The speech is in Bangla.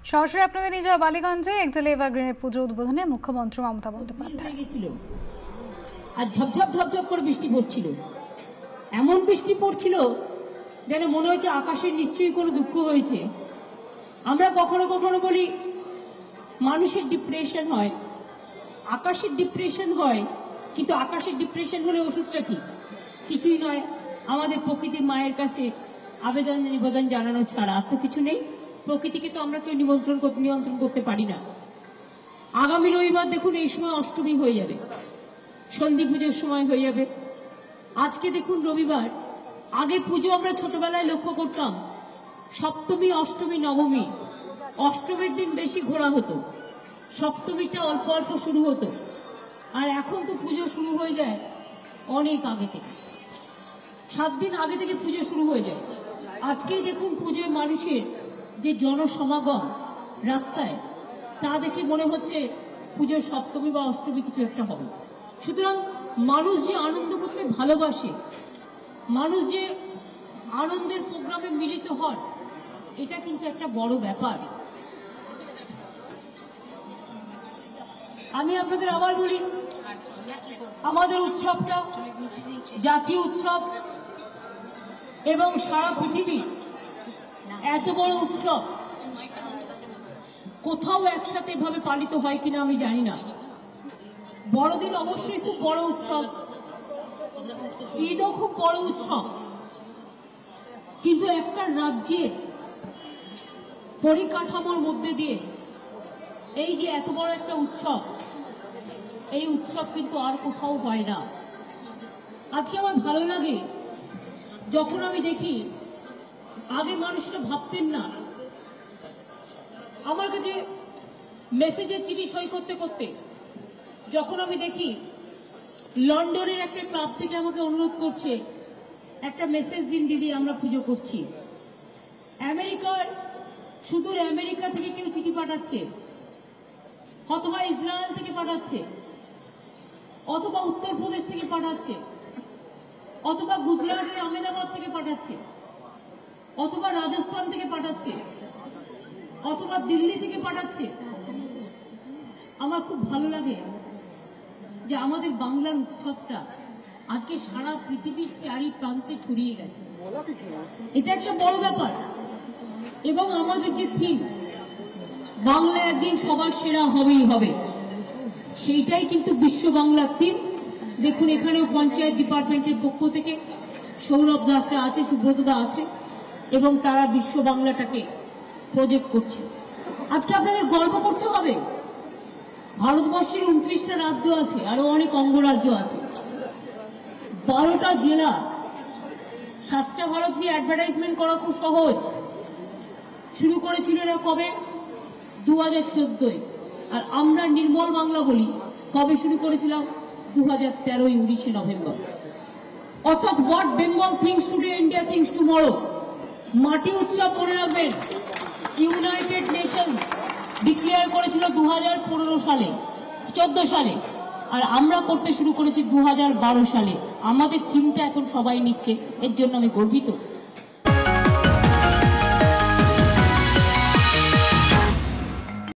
সরাসরি আপনাদের নিয়ে যাওয়া বালিগঞ্জে একডালে এভারগ্রিনের পুজো উদ্বোধনে মুখ্যমন্ত্রী মমতা বন্দ্যোপাধ্যায়। আর ঝপঝপ ঝপঝপ করে বৃষ্টি পড়ছিল, এমন বৃষ্টি পড়ছিল যেন মনে হচ্ছে আকাশের নিশ্চয়ই কোনো দুঃখ হয়েছে। আমরা কখনো কখনো বলি মানুষের ডিপ্রেশন হয়, আকাশের ডিপ্রেশন হয়, কিন্তু আকাশের ডিপ্রেশন হলে ওষুধটা কি? কিছুই নয়। আমাদের প্রকৃতি মায়ের কাছে আবেদন নিবেদন জানানো ছাড়া আর তো কিছু নেই। প্রকৃতিকে তো আমরা কেউ নিয়ন্ত্রণ করতে পারি না। আগামী রবিবার দেখুন এই সময় অষ্টমী হয়ে যাবে, সন্ধি পুজোর সময় হয়ে যাবে। আজকে দেখুন রবিবার, আগে পুজো আমরা ছোটবেলায় লক্ষ্য করতাম সপ্তমী, অষ্টমী, নবমী। অষ্টমীর দিন বেশি ঘোরা হতো, সপ্তমীটা অল্প অল্প শুরু হতো, আর এখন তো পুজো শুরু হয়ে যায় অনেক আগে থেকে, 7 দিন আগে থেকে পুজো শুরু হয়ে যায়। আজকেই দেখুন পুজোয় মানুষের যে জনসমাগম রাস্তায়, তা দেখে মনে হচ্ছে পুজোর সপ্তমী বা অষ্টমী কিছু একটা হবে। সুতরাং মানুষ যে আনন্দ করতে ভালোবাসে, মানুষ যে আনন্দের প্রোগ্রামে মিলিত হয়, এটা কিন্তু একটা বড় ব্যাপার। আমি আপনাদের আবার বলি, আমাদের উৎসবটা জাতীয় উৎসব এবং সারা পৃথিবী এত বড় উৎসব কোথাও একসাথে এভাবে পালিত হয় কিনা আমি জানি না। বড়দিন অবশ্যই খুব বড় উৎসব, ঈদও খুব বড় উৎসব, কিন্তু একটা রাজ্যের পরিকাঠামোর মধ্যে দিয়ে এই যে এত বড় একটা উৎসব, এই উৎসব কিন্তু আর কোথাও হয় না। আজকে আমার ভালো লাগে যখন আমি দেখি, আগে মানুষরা ভাবতেন না। আমার কাছে মেসেজে চিঠি সই করতে করতে যখন আমি দেখি লন্ডনের একটা ক্লাব থেকে আমাকে অনুরোধ করছে, একটা মেসেজ দিন দিদি, আমরা পুজো করছি। আমেরিকার, সুদূর আমেরিকা থেকে কেউ চিঠি পাঠাচ্ছে, অথবা ইসরায়েল থেকে পাঠাচ্ছে, অথবা উত্তরপ্রদেশ থেকে পাঠাচ্ছে, অথবা গুজরাটের আহমেদাবাদ থেকে পাঠাচ্ছে, অথবা রাজস্থান থেকে পাঠাচ্ছে, অথবা দিল্লি থেকে পাঠাচ্ছে। আমার খুব ভালো লাগে যে আমাদের বাংলার উৎসবটা আজকে সারা পৃথিবীর চারি প্রান্তে ছড়িয়ে গেছে। এটা একটা বড় ব্যাপার। এবং আমাদের যে থিম, বাংলা একদিন সবার সেরা হবেই হবে, সেইটাই কিন্তু বিশ্ব বাংলার থিম। দেখুন এখানেও পঞ্চায়েত ডিপার্টমেন্টের পক্ষ থেকে সৌরভ দাসরা আছে, সুব্রতদা আছে, এবং তারা বিশ্ব বাংলাটাকে প্রজেক্ট করছে। আজকে আপনাদের গর্ব করতে হবে, ভারতবর্ষের 29টা রাজ্য আছে, আরো অনেক অঙ্গরাজ্য আছে, 12টা জেলা। সাচ্চা ভারত নিয়ে অ্যাডভার্টাইজমেন্ট করা খুব সহজ। শুরু করেছিল না কবে? 2014-এ। আর আমরা নির্মল বাংলা বলি কবে শুরু করেছিলাম? 2013 19 নভেম্বর। অর্থাৎ what Bengal things today, India things tomorrow. মাটি উৎসব মনে রাখবেন, ইউনাইটেড নেশন ডিক্লেয়ার করেছিল 2015 সালে, 14 সালে, আর আমরা করতে শুরু করেছি 2012 সালে। আমাদের থিমটা এখন সবাই নিচ্ছে, এর জন্য আমি গর্বিত।